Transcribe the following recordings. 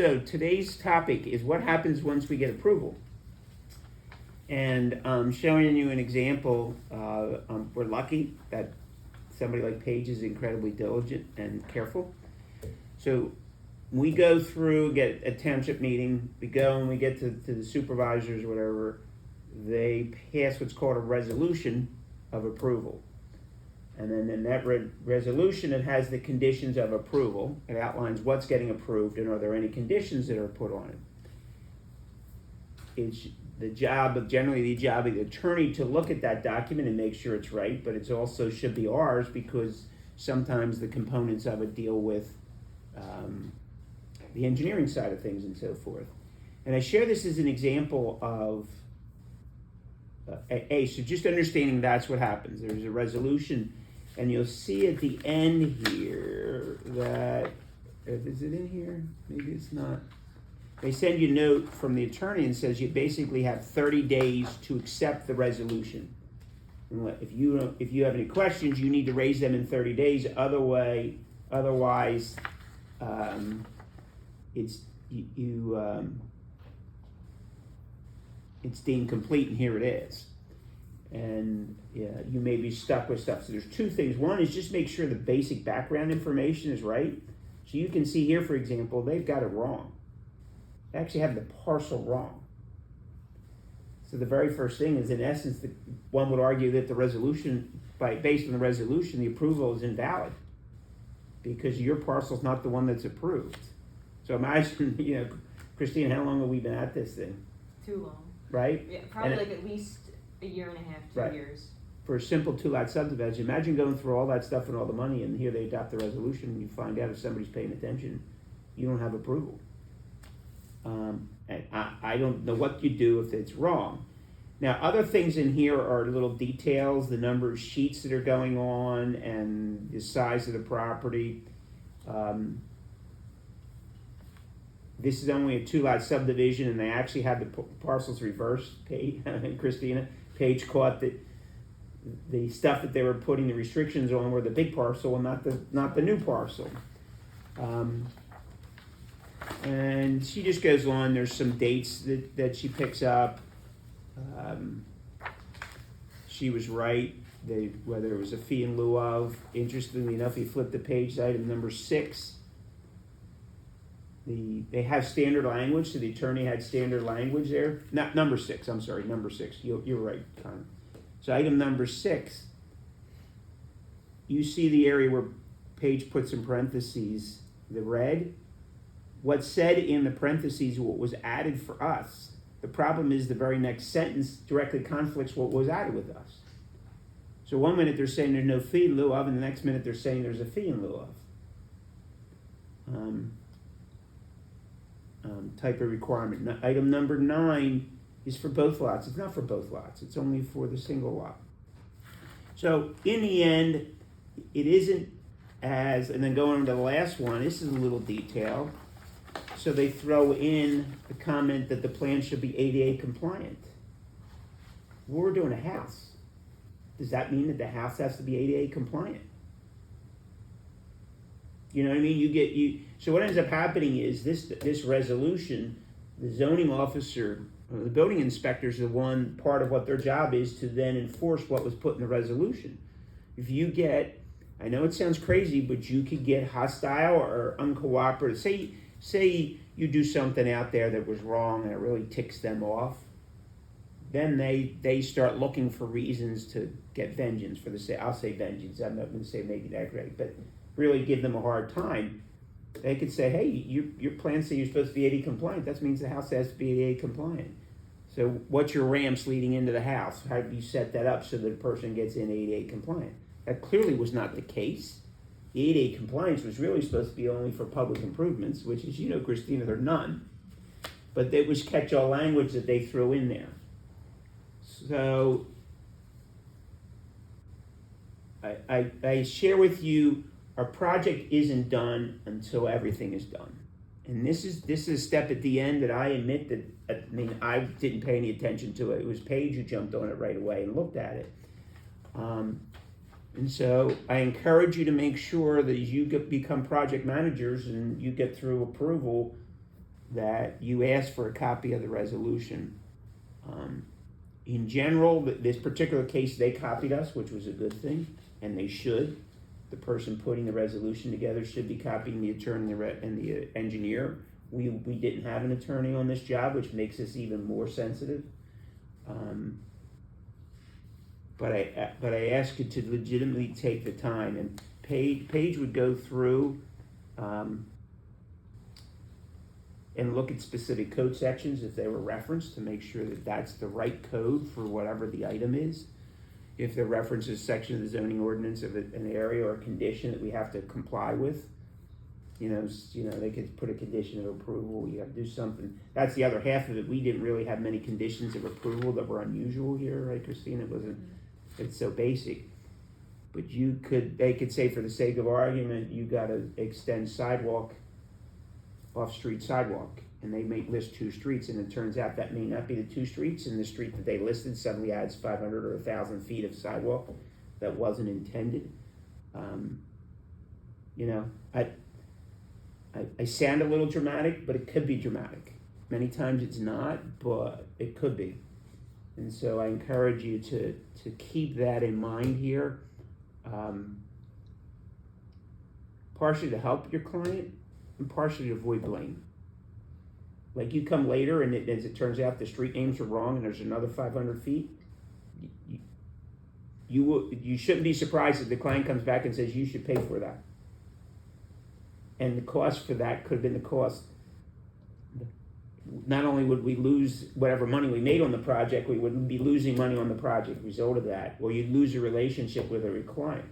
So today's topic is what happens once we get approval. And I'm showing you an example. We're lucky that somebody like Paige is incredibly diligent and careful. So we go through, get a township meeting, we go and we get to the supervisors or whatever, they pass what's called a resolution of approval. And then in that resolution, it has the conditions of approval. It outlines what's getting approved and are there any conditions that are put on it. It's generally the job of the attorney to look at that document and make sure it's right, but it also should be ours because sometimes the components of it deal with the engineering side of things and so forth. And I share this as an example of so just understanding that's what happens. There's a resolution, and you'll see at the end here that, is it in here? Maybe it's not. They send you a note from the attorney and says you basically have 30 days to accept the resolution. And if you have any questions, you need to raise them in 30 days. Otherwise, it's deemed complete, and here it is. And you may be stuck with stuff. So there's two things. One is just make sure the basic background information is right. So you can see here, for example, they've got it wrong. They actually have the parcel wrong. So the very first thing is, in essence, one would argue that the resolution, based on the resolution, the approval is invalid because your parcel's not the one that's approved. So imagine, Christina, how long have we been at this thing? Too long. Right? Yeah, probably like at least a year and a half, 2 years. For a simple 2-lot subdivision, imagine going through all that stuff and all the money, and here they adopt the resolution, and you find out if somebody's paying attention, you don't have approval. And I don't know what you do if it's wrong. Now, other things in here are little details, the number of sheets that are going on, and the size of the property. This is only a 2-lot subdivision, and they actually have the parcels reversed. Christina, Paige caught the stuff that they were putting the restrictions on were the big parcel and not the new parcel. And she just goes on. There's some dates that she picks up. She was right. Whether it was a fee in lieu of. Interestingly enough, he flipped the page to item number 6. They have standard language, so the attorney had standard language there. Not number 6. I'm sorry, number 6. You're right, Con. So item number 6. You see the area where Paige puts in parentheses the red. What's said in the parentheses, what was added for us. The problem is the very next sentence directly conflicts what was added with us. So one minute they're saying there's no fee in lieu of, and the next minute they're saying there's a fee in lieu of. Type of requirement. Item number 9 is for both lots. It's not for both lots. It's only for the single lot. So in the end, it isn't as, and then going on to the last one, this is a little detail. So they throw in the comment that the plan should be ADA compliant. We're doing a house. Does that mean that the house has to be ADA compliant? You know what I mean? So what ends up happening is this resolution, the zoning officer, or the building inspector is the one part of what their job is to then enforce what was put in the resolution. If you get, I know it sounds crazy, but you could get hostile or uncooperative. Say you do something out there that was wrong and it really ticks them off. Then they start looking for reasons to get vengeance for I'll say vengeance. I'm not going to say maybe that great, but really give them a hard time. They could say, hey, your plan says you're supposed to be ADA compliant. That means the house has to be ADA compliant. So what's your ramps leading into the house? How do you set that up so that a person gets in ADA compliant? That clearly was not the case. The ADA compliance was really supposed to be only for public improvements, which is, Christina, there are none. But it was catch-all language that they threw in there. So I share with you, our project isn't done until everything is done. And this is a step at the end that I admit that, I didn't pay any attention to it. It was Paige who jumped on it right away and looked at it. And so I encourage you to make sure that as you become project managers and you get through approval, that you asked for a copy of the resolution. In general, this particular case, they copied us, which was a good thing, and they should. The person putting the resolution together should be copying the attorney and the engineer. We didn't have an attorney on this job, which makes us even more sensitive. But I ask you to legitimately take the time, and Paige would go through and look at specific code sections if they were referenced to make sure that that's the right code for whatever the item is. If the reference is section of the zoning ordinance of an area or a condition that we have to comply with, they could put a condition of approval, you have to do something. That's the other half of it. We didn't really have many conditions of approval that were unusual here, right, Christine? It's so basic. But they could say, for the sake of argument, you gotta extend sidewalk, off-street sidewalk, and they may list 2 streets, and it turns out that may not be the 2 streets, and the street that they listed suddenly adds 500 or 1,000 feet of sidewalk that wasn't intended. I sound a little dramatic, but it could be dramatic. Many times it's not, but it could be. And so I encourage you to keep that in mind here, partially to help your client and partially to avoid blame. Like, you come later and as it turns out the street names are wrong and there's another 500 feet, you shouldn't be surprised if the client comes back and says you should pay for that. And the cost for that could have been the cost. Not only would we lose whatever money we made on the project, we would be losing money on the project as a result of that, or you'd lose a relationship with a client.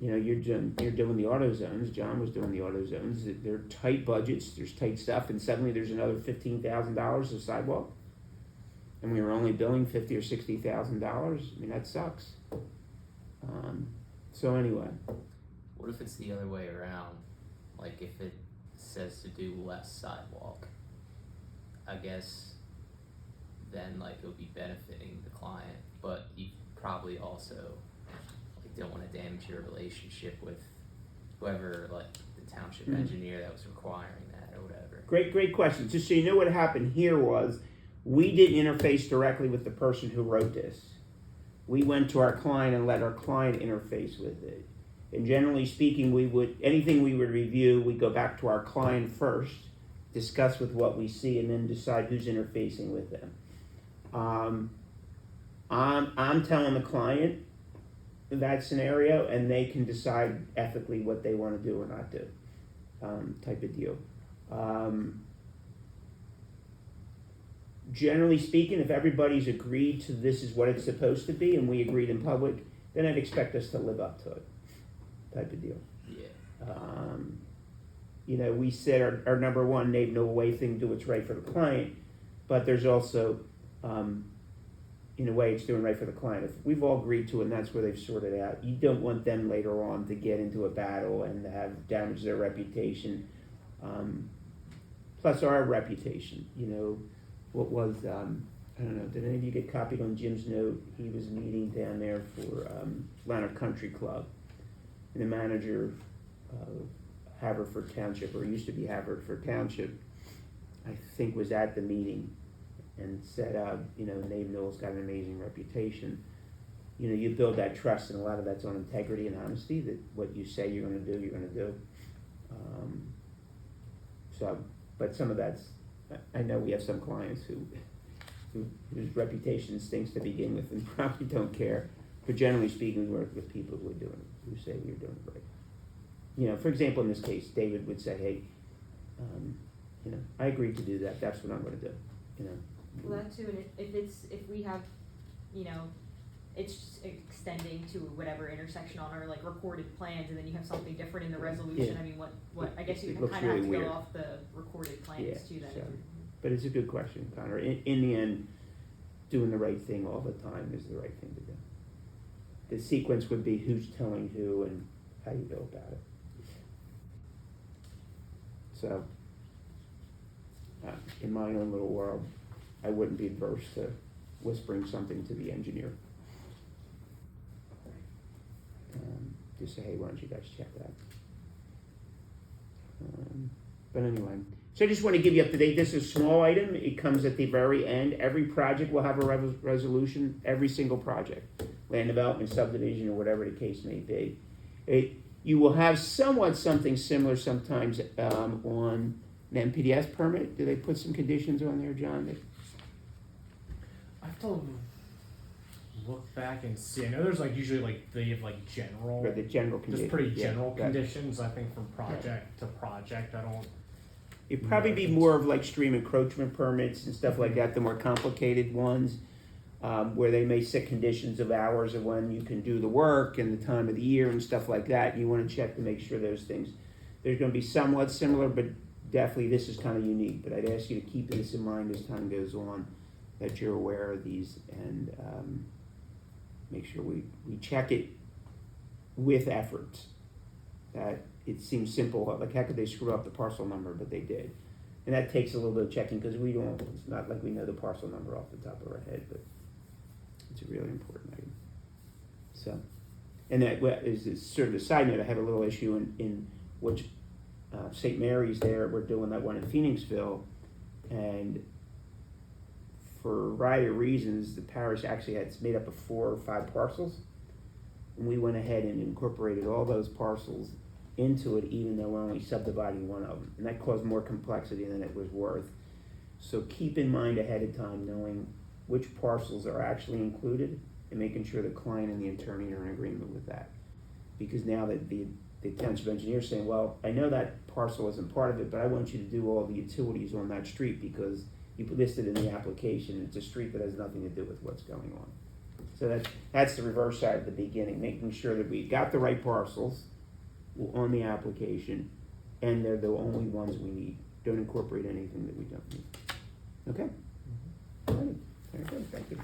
You're doing the auto zones. John was doing the auto zones. They're tight budgets. There's tight stuff, and suddenly there's another $15,000 of sidewalk, and we were only billing $50,000 or $60,000. I mean, that sucks. So anyway. What if it's the other way around? Like, if it says to do less sidewalk, I guess then it would be benefiting the client, but you probably also don't want to damage your relationship with whoever, the township engineer that was requiring that or whatever. Great question. Just so you know, what happened here was we didn't interface directly with the person who wrote this. We went to our client and let our client interface with it. And generally speaking, anything we would review, we go back to our client first, discuss with what we see, and then decide who's interfacing with them. I'm telling the client that scenario, and they can decide ethically what they want to do or not do, type of deal. Generally speaking, if everybody's agreed to this is what it's supposed to be, and we agreed in public, then I'd expect us to live up to it, type of deal. Yeah. We said our number one, no way thing, do what's right for the client, but there's also, in a way, it's doing right for the client. If we've all agreed to it and that's where they've sorted out, you don't want them later on to get into a battle and have damaged their reputation. Plus our reputation, what was, I don't know, did any of you get copied on Jim's note? He was meeting down there for Lanark Country Club. And the manager of Haverford Township, or used to be Haverford Township, I think was at the meeting and said, Nave Knowles got an amazing reputation. You build that trust, and a lot of that's on integrity and honesty, that what you say you're going to do, you're going to do. But some of that's, I know we have some clients whose reputation stinks to begin with and probably don't care. But generally speaking, we work with people who say we're doing it right. For example, in this case, David would say, hey, I agreed to do that. That's what I'm going to do. Well, that too, and if we have, it's just extending to whatever intersection on our recorded plans, and then you have something different in the resolution. Yeah. I mean, what I guess you It kind looks of really have to weird. go off the recorded plans too. Then. So, but it's a good question, Connor. In the end, doing the right thing all the time is the right thing to do. The sequence would be who's telling who and how you go about it. So, in my own little world, I wouldn't be adverse to whispering something to the engineer. Just say, hey, why don't you guys check that? But anyway, so I just want to give you up to date. This is a small item. It comes at the very end. Every project will have a resolution. Every single project, land development, subdivision, or whatever the case may be. You will have somewhat something similar sometimes on an MPDS permit. Do they put some conditions on there, John? I have to look back and see. I know there's like usually like they have like general, Or the general conditions? just pretty general Yeah, right. conditions. I think from project to project. I don't. It'd probably be more of like stream encroachment permits and stuff like that, the more complicated ones, where they may set conditions of hours of when you can do the work and the time of the year and stuff like that. You wanna check to make sure those things, they're gonna be somewhat similar, but definitely this is kinda unique. But I'd ask you to keep this in mind as time goes on, that you're aware of these and, make sure we check it with effort. That it seems simple, like how could they screw up the parcel number, but they did. And that takes a little bit of checking, because we don't, it's not like we know the parcel number off the top of our head, but it's a really important item. So, and that is sort of a side note, I have a little issue in which St. Mary's there, we're doing that one in Phoenixville, and for a variety of reasons, the parish actually it's made up of 4 or 5 parcels. And we went ahead and incorporated all those parcels into it, even though we're only subdividing one of them. And that caused more complexity than it was worth. So keep in mind ahead of time knowing which parcels are actually included and making sure the client and the attorney are in agreement with that. Because now that the township engineer is saying, well, I know that parcel isn't part of it, but I want you to do all the utilities on that street because you listed in the application, and it's a street that has nothing to do with what's going on. So that's the reverse side at the beginning, making sure that we got the right parcels on the application, and they're the only ones we need. Don't incorporate anything that we don't need. Okay? All right. Very good. Thank you.